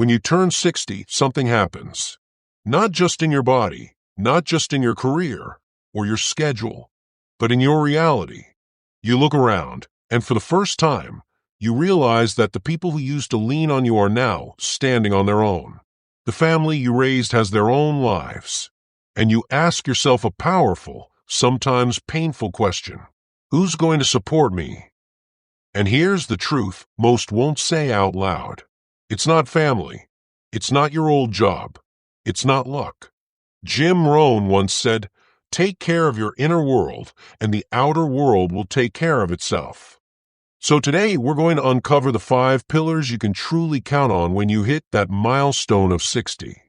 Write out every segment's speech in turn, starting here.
When you turn 60, something happens. Not just in your body, not just in your career or your schedule, but in your reality. You look around, and for the first time, you realize that the people who used to lean on you are now standing on their own. The family you raised has their own lives, and you ask yourself a powerful, sometimes painful question. Who's going to support me? And here's the truth most won't say out loud. It's not family. It's not your old job. It's not luck. Jim Rohn once said, "Take care of your inner world, and the outer world will take care of itself." So today, we're going to uncover the 5 pillars you can truly count on when you hit that milestone of 60.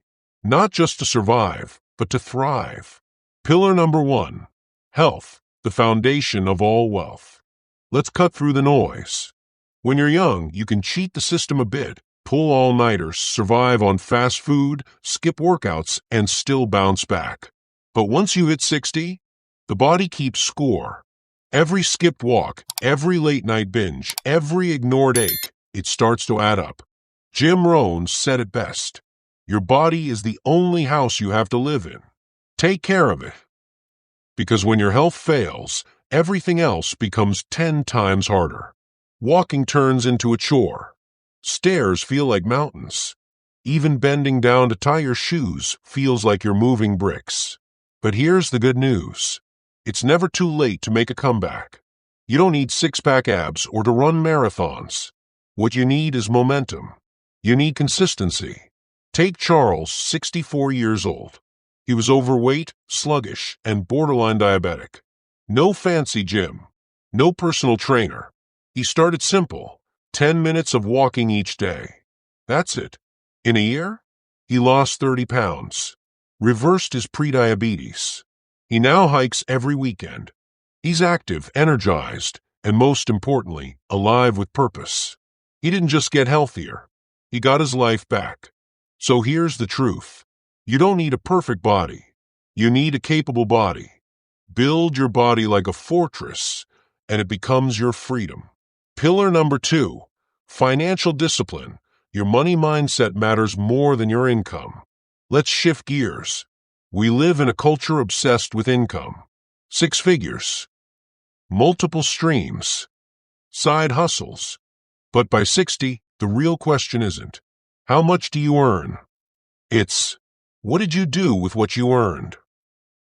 Not just to survive, but to thrive. Pillar number 1, health, the foundation of all wealth. Let's cut through the noise. When you're young, you can cheat the system a bit, pull all-nighters, survive on fast food, skip workouts, and still bounce back. But once you hit 60, the body keeps score. Every skipped walk, every late-night binge, every ignored ache, it starts to add up. Jim Rohn said it best. Your body is the only house you have to live in. Take care of it. Because when your health fails, everything else becomes 10 times harder. Walking turns into a chore. Stairs feel like mountains. Even bending down to tie your shoes feels like you're moving bricks. But here's the good news. It's never too late to make a comeback. You don't need six-pack abs or to run marathons. What you need is momentum. You need consistency. Take Charles, 64 years old. He was overweight, sluggish, and borderline diabetic. No fancy gym. No personal trainer. He started simple, 10 minutes of walking each day. That's it. In a year, he lost 30 pounds. Reversed his prediabetes. He now hikes every weekend. He's active, energized, and most importantly, alive with purpose. He didn't just get healthier. He got his life back. So here's the truth. You don't need a perfect body. You need a capable body. Build your body like a fortress, and it becomes your freedom. Pillar number 2, financial discipline. Your money mindset matters more than your income. Let's shift gears. We live in a culture obsessed with income. 6 figures. Multiple streams. Side hustles. But by 60, the real question isn't, how much do you earn? It's, what did you do with what you earned?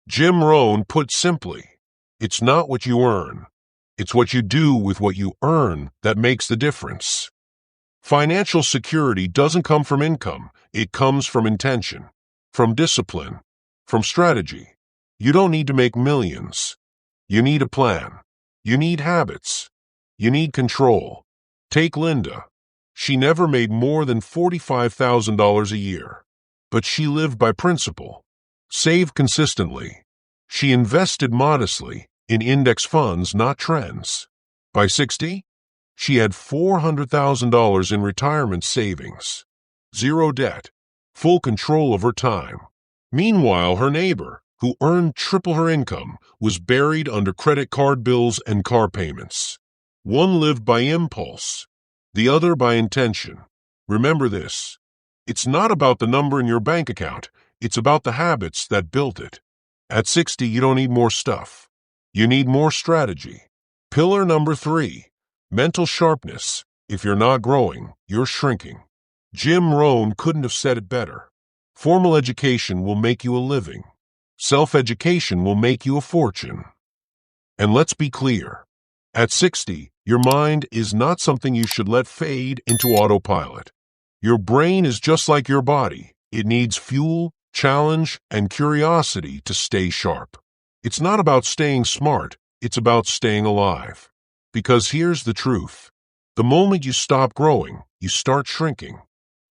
Jim Rohn put simply, it's not what you earn. It's what you do with what you earn that makes the difference. Financial security doesn't come from income. It comes from intention, from discipline, from strategy. You don't need to make millions. You need a plan. You need habits. You need control. Take Linda. She never made more than $45,000 a year. But she lived by principle. Saved consistently. She invested modestly in index funds, not trends. By 60, she had $400,000 in retirement savings. Zero debt. Full control of her time. Meanwhile, her neighbor, who earned triple her income, was buried under credit card bills and car payments. One lived by impulse, the other by intention. Remember this. It's not about the number in your bank account. It's about the habits that built it. At 60, you don't need more stuff. You need more strategy. Pillar number 3, mental sharpness. If you're not growing, you're shrinking. Jim Rohn couldn't have said it better. Formal education will make you a living. Self-education will make you a fortune. And let's be clear. At 60, your mind is not something you should let fade into autopilot. Your brain is just like your body. It needs fuel, challenge, and curiosity to stay sharp. It's not about staying smart. It's about staying alive. Because here's the truth. The moment you stop growing, you start shrinking.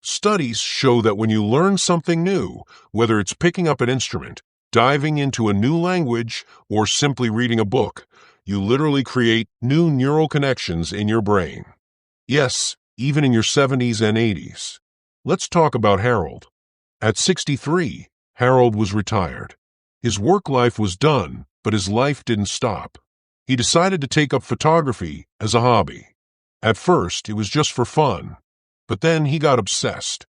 Studies show that when you learn something new, whether it's picking up an instrument, diving into a new language, or simply reading a book, you literally create new neural connections in your brain. Yes, even in your 70s and 80s. Let's talk about Harold. At 63, Harold was retired. His work life was done, but his life didn't stop. He decided to take up photography as a hobby. At first, it was just for fun. But then he got obsessed.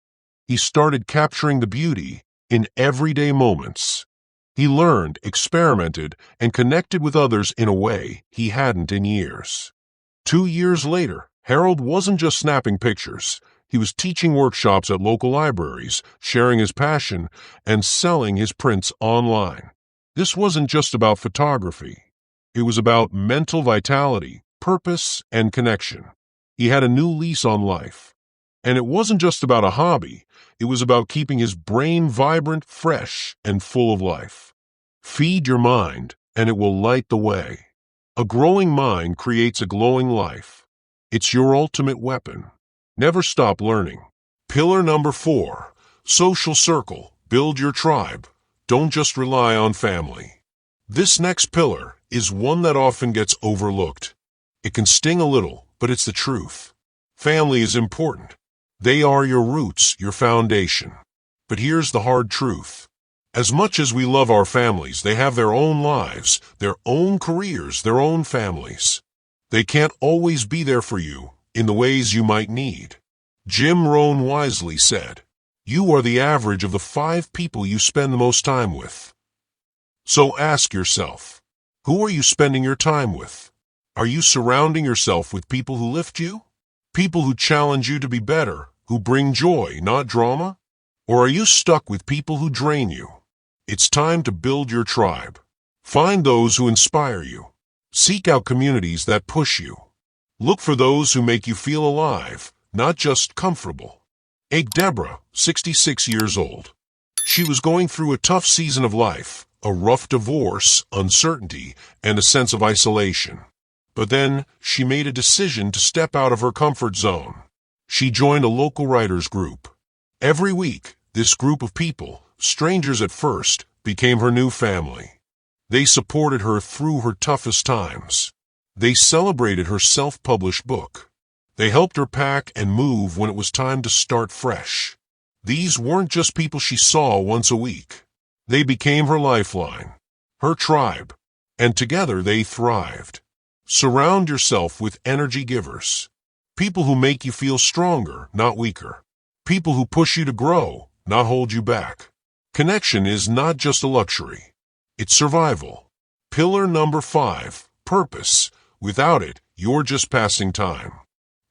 He started capturing the beauty in everyday moments. He learned, experimented, and connected with others in a way he hadn't in years. 2 years later, Harold wasn't just snapping pictures. He was teaching workshops at local libraries, sharing his passion, and selling his prints online. This wasn't just about photography. It was about mental vitality, purpose, and connection. He had a new lease on life. And it wasn't just about a hobby. It was about keeping his brain vibrant, fresh, and full of life. Feed your mind, and it will light the way. A growing mind creates a glowing life. It's your ultimate weapon. Never stop learning. Pillar number 4, social circle. Build your tribe. Don't just rely on family. This next pillar is one that often gets overlooked. It can sting a little, but it's the truth. Family is important. They are your roots, your foundation. But here's the hard truth. As much as we love our families, they have their own lives, their own careers, their own families. They can't always be there for you in the ways you might need. Jim Rohn wisely said, "You are the average of the 5 people you spend the most time with." So ask yourself, who are you spending your time with? Are you surrounding yourself with people who lift you? People who challenge you to be better, who bring joy, not drama? Or are you stuck with people who drain you? It's time to build your tribe. Find those who inspire you. Seek out communities that push you. Look for those who make you feel alive, not just comfortable. Take Deborah, 66 years old. She was going through a tough season of life, a rough divorce, uncertainty, and a sense of isolation. But then she made a decision to step out of her comfort zone. She joined a local writers group. Every week, this group of people, strangers at first, became her new family. They supported her through her toughest times. They celebrated her self-published book. They helped her pack and move when it was time to start fresh. These weren't just people she saw once a week. They became her lifeline, her tribe, and together they thrived. Surround yourself with energy givers. People who make you feel stronger, not weaker. People who push you to grow, not hold you back. Connection is not just a luxury. It's survival. Pillar number 5, purpose. Without it, you're just passing time.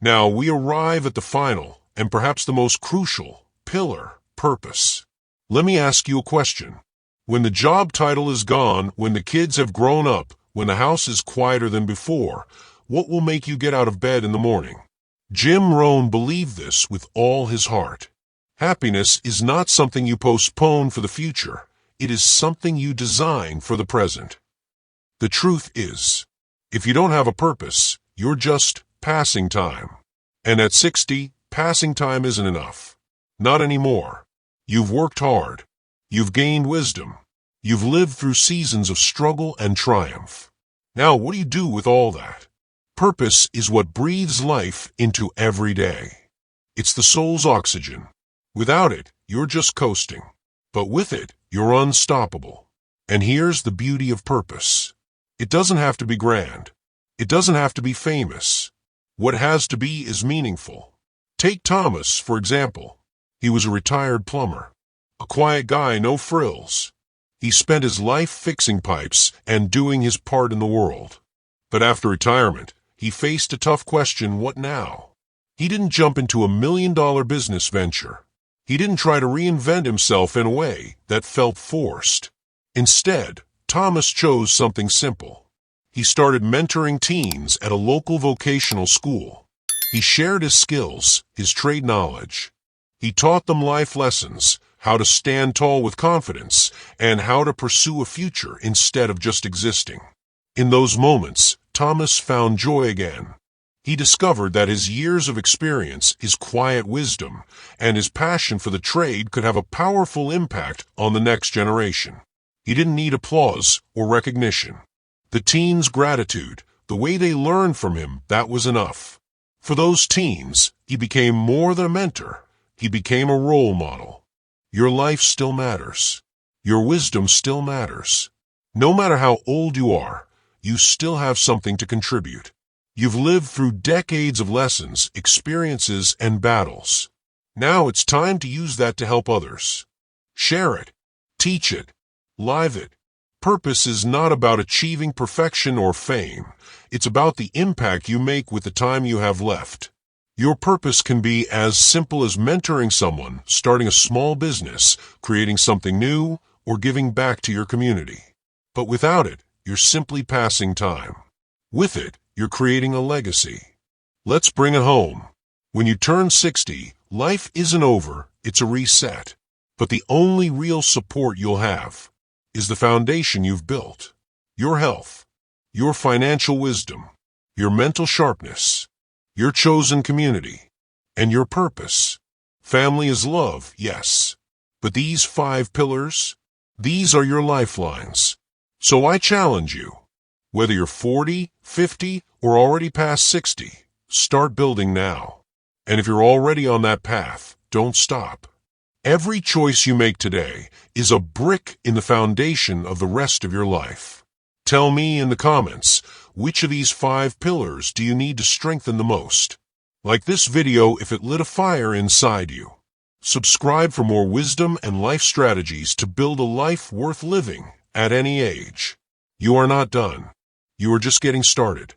Now we arrive at the final, and perhaps the most crucial, pillar, purpose. Let me ask you a question. When the job title is gone, when the kids have grown up, when the house is quieter than before, what will make you get out of bed in the morning? Jim Rohn believed this with all his heart. Happiness is not something you postpone for the future. It is something you design for the present. The truth is, if you don't have a purpose, you're just passing time. And at 60, passing time isn't enough. Not anymore. You've worked hard. You've gained wisdom. You've lived through seasons of struggle and triumph. Now, what do you do with all that? Purpose is what breathes life into every day. It's the soul's oxygen. Without it, you're just coasting. But with it, you're unstoppable. And here's the beauty of purpose. It doesn't have to be grand. It doesn't have to be famous. What has to be is meaningful. Take Thomas, for example. He was a retired plumber. A quiet guy, no frills. He spent his life fixing pipes and doing his part in the world. But after retirement, he faced a tough question: what now? He didn't jump into a $1 million business venture. He didn't try to reinvent himself in a way that felt forced. Instead, Thomas chose something simple. He started mentoring teens at a local vocational school. He shared his skills, his trade knowledge. He taught them life lessons, how to stand tall with confidence, and how to pursue a future instead of just existing. In those moments, Thomas found joy again. He discovered that his years of experience, his quiet wisdom, and his passion for the trade could have a powerful impact on the next generation. He didn't need applause or recognition. The teens' gratitude, the way they learned from him, that was enough. For those teens, he became more than a mentor. He became a role model. Your life still matters. Your wisdom still matters. No matter how old you are, you still have something to contribute. You've lived through decades of lessons, experiences, and battles. Now it's time to use that to help others. Share it. Teach it. Live it. Purpose is not about achieving perfection or fame. It's about the impact you make with the time you have left. Your purpose can be as simple as mentoring someone, starting a small business, creating something new, or giving back to your community. But without it, you're simply passing time. With it, you're creating a legacy. Let's bring it home. When you turn 60, life isn't over, it's a reset. But the only real support you'll have is the foundation you've built. Your health, your financial wisdom, your mental sharpness, your chosen community, and your purpose. Family is love, yes. But these 5 pillars, these are your lifelines. So I challenge you, whether you're 40, 50, or already past 60, start building now. And if you're already on that path, don't stop. Every choice you make today is a brick in the foundation of the rest of your life. Tell me in the comments, which of these 5 pillars do you need to strengthen the most? Like this video if it lit a fire inside you. Subscribe for more wisdom and life strategies to build a life worth living at any age. You are not done. You are just getting started.